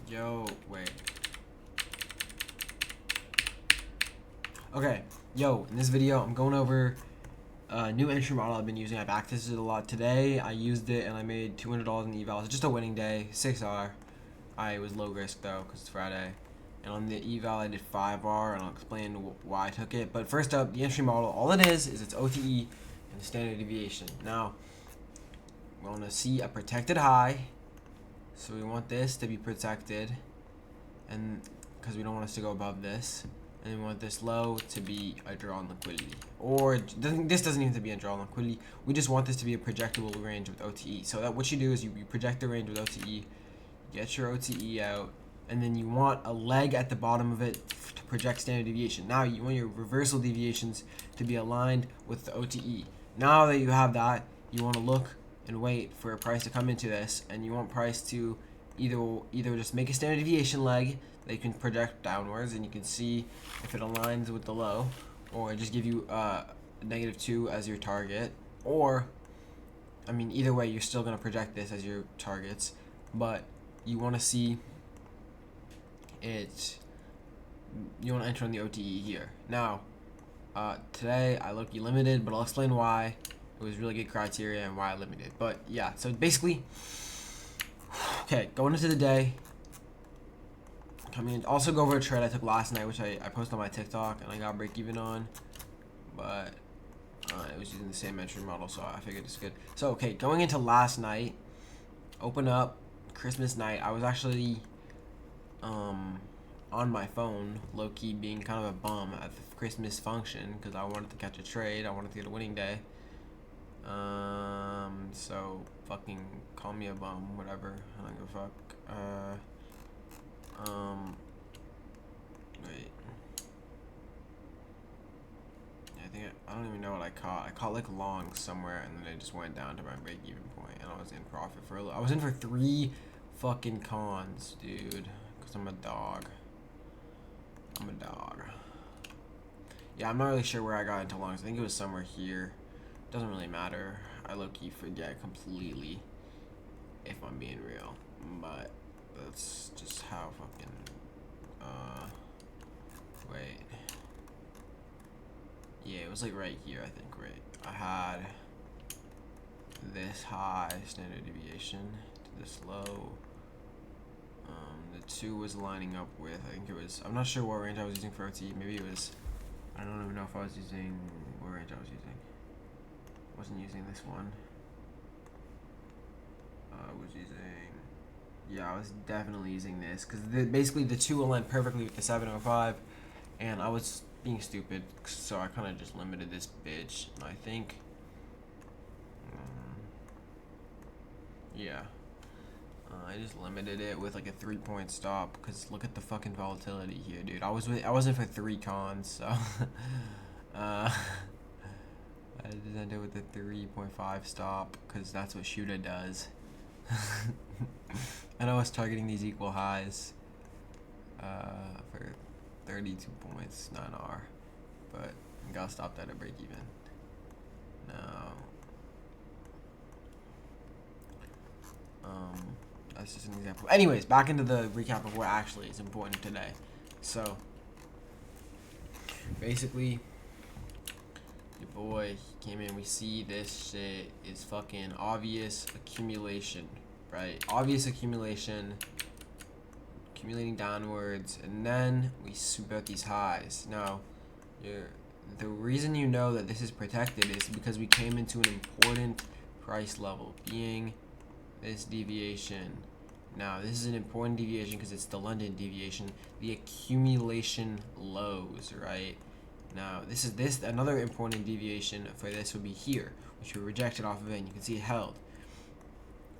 Yo, wait. Okay, yo, in this video, I'm going over a new entry model I've been using. I backtested it a lot today. I used it and I made $200 in evals. It's just a winning day, 6R. I was low risk though, because it's Friday. And on the eval, I did 5R, and I'll explain why I took it. But first up, the entry model, all it is it's OTE and standard deviation. Now, we want to see a protected high. So we want this to be protected, and because we don't want us to go above this, and we want this low to be a draw on liquidity, or this doesn't need to be a draw on liquidity. We just want this to be a projectable range with OTE. So that what you do is you project the range with OTE, get your OTE out, and then you want a leg at the bottom of it to project standard deviation. Now you want your reversal deviations to be aligned with the OTE. Now that you have that, you want to look and wait for a price to come into this, and you want price to either just make a standard deviation leg that you can project downwards and you can see if it aligns with the low, or just give you -2 as your target, or I mean either way you're still going to project this as your targets, but you want to see it, you want to enter on the OTE here. Now today I look limited, but I'll explain why. It was really good criteria and why I limited. But yeah, so basically, okay, going into the day, coming in, also go over a trade I took last night, which I posted on my TikTok, and I got break even on, but it was using the same entry model, so I figured it's good. So okay, going into last night, open up Christmas night. I was actually on my phone, low key being kind of a bum at the Christmas function because I wanted to catch a trade. I wanted to get a winning day. So fucking call me a bum, whatever. I don't give a fuck. Wait. Yeah, I don't even know what I caught. I caught like long somewhere, and then it just went down to my break-even point, and I was in profit for I was in for 3 fucking cons, dude. Cause I'm a dog. I'm a dog. Yeah, I'm not really sure where I got into longs. I think it was somewhere here. Doesn't really matter. I low-key forget completely, if I'm being real. But that's just how fucking wait. Yeah, it was like right here, I think, right? I had this high standard deviation to this low. The 2 was lining up with, I think it was, I'm not sure what range I was using for OT. Maybe it was, I don't even know if I was using, what range I was using. Wasn't using this one. I was using, yeah, I was definitely using this because basically the 2 aligned perfectly with the 705, and I was being stupid, so I kind of just limited this bitch. And I think, yeah, I just limited it with like a 3-point stop because look at the fucking volatility here, dude. I wasn't for 3 cons, so I just ended with a 3.5 stop because that's what Shuda does. And I was targeting these equal highs for 32 points, 9R, but got stopped at a break even. Now, that's just an example. Anyways, back into the recap of what actually is important today. So, basically, your boy came in. We see this shit is fucking obvious accumulation, right? Obvious accumulation, accumulating downwards, and then we sweep out these highs. Now, the reason you know that this is protected is because we came into an important price level, being this deviation. Now, this is an important deviation because it's the London deviation, the accumulation lows, right? Now, another important deviation for this would be here, which we rejected off of it, and you can see it held.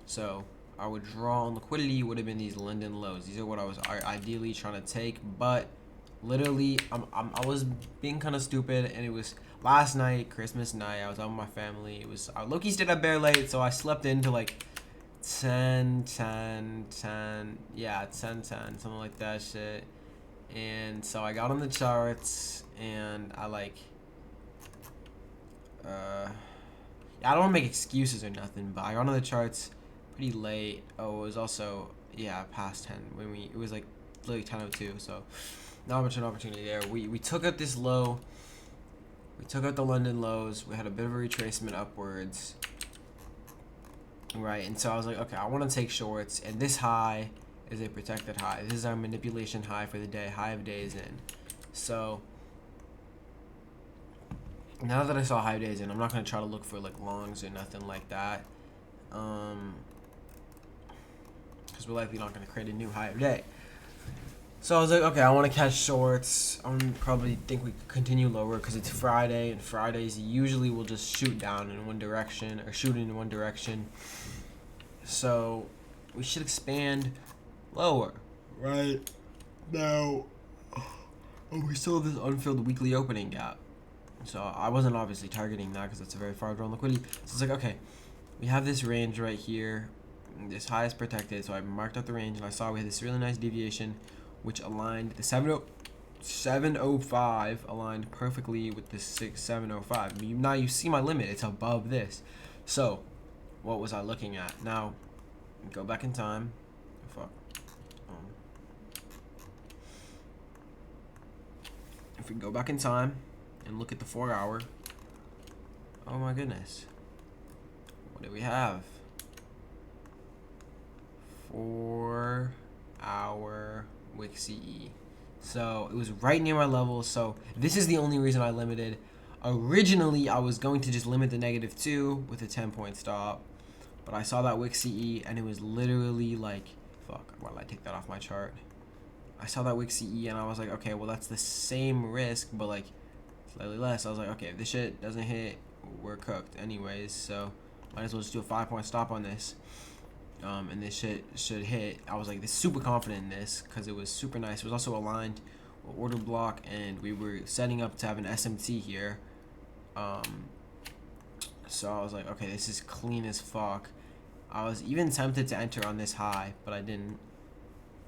So, our draw on liquidity would have been these London lows. These are what I was ideally trying to take, but literally, I was being kind of stupid, and it was last night, Christmas night. I was out with my family. It was Loki stayed up very late, so I slept into like 10, yeah, 10, something like that shit. And so I got on the charts, and I like, yeah, I don't want to make excuses or nothing, but I got on the charts pretty late. Oh, it was also, yeah, past 10 when it was like literally 10:02. So not much an opportunity there. We took out this low. We took out the London lows. We had a bit of a retracement upwards. Right, and so I was like, okay, I want to take shorts, and this high is a protected high. This is our manipulation high for the day, high of days in. So now that I saw high of days in, I'm not going to try to look for like longs or nothing like that, because we're likely not going to create a new high of day. So I was like, okay, I want to catch shorts. I'm probably think we could continue lower because it's Friday, and Fridays usually will just shoot down in one direction or shoot in one direction. So we should expand lower. Right now, we still have this unfilled weekly opening gap. So I wasn't obviously targeting that because it's a very far drawn liquidity. So it's like, okay, we have this range right here. This high is protected, so I marked out the range, and I saw we had this really nice deviation, which aligned the 705 aligned perfectly with the 705. Now you see my limit; it's above this. So, what was I looking at? Now, go back in time. Fuck. If we go back in time and look at the 4 hour, oh my goodness, what do we have? 4 hour wick CE. So it was right near my level. So this is the only reason I limited. Originally, I was going to just limit the -2 with a 10-point stop, but I saw that wick CE and it was literally like, fuck, why did I take that off my chart? I saw that wick CE and I was like, okay, well that's the same risk, but like slightly less. I was like, okay, if this shit doesn't hit, we're cooked anyways. So might as well just do a 5-point stop on this. And this shit should hit. I was like super confident in this because it was super nice. It was also aligned with order block, and we were setting up to have an SMT here. So I was like, okay, this is clean as fuck. I was even tempted to enter on this high, but I didn't.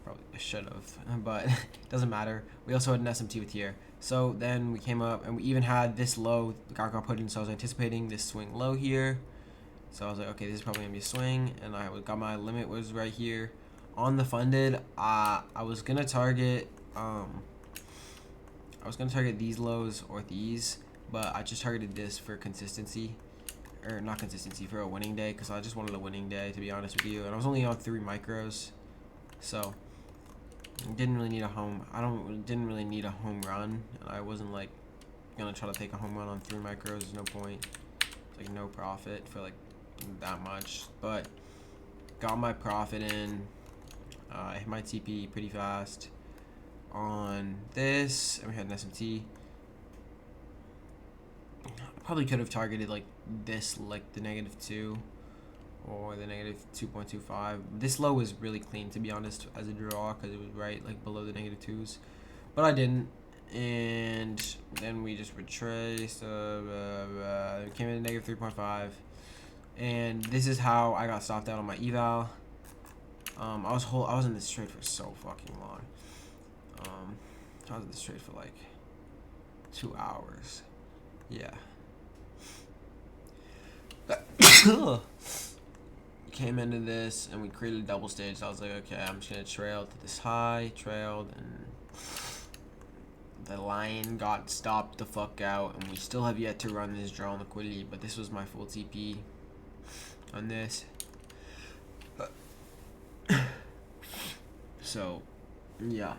Probably should have, but it doesn't matter. We also had an SMT with here. So then we came up, and we even had this low got put in. So I was anticipating this swing low here. So I was like, okay, this is probably gonna be a swing, and I got my limit was right here on the funded. I was gonna target these lows or these, but I just targeted this for consistency, or not consistency, for a winning day, because I just wanted a winning day, to be honest with you. And I was only on 3 micros, so didn't really need a home. Didn't really need a home run. I wasn't like gonna try to take a home run on 3 micros. There's no point. It's like no profit for like that much, but got my profit in. I hit my TP pretty fast on this, and we had an SMT. Probably could have targeted like this, like the -2 or the -2.25. This low was really clean, to be honest, as a draw, because it was right like below the -2s, but I didn't. And then we just retraced. Came in at -3.5. And this is how I got stopped out on my eval. I was in this trade for so fucking long. I was in this trade for like 2 hours. Yeah. Came into this and we created a double stage. So I was like, okay, I'm just gonna trail to this high, trailed, and the line got stopped the fuck out, and we still have yet to run this draw on liquidity, but this was my full TP on this. So yeah.